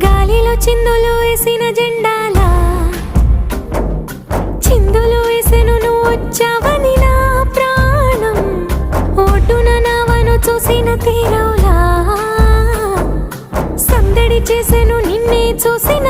గాలిలో చిందులు వేసిన జెండాలా చిందులు వేసెను నువ్వు వచ్చావని నా ప్రాణం ఓటున నావను చూసిన తీరవులా సందడి చేసెను నిన్నే చూసిన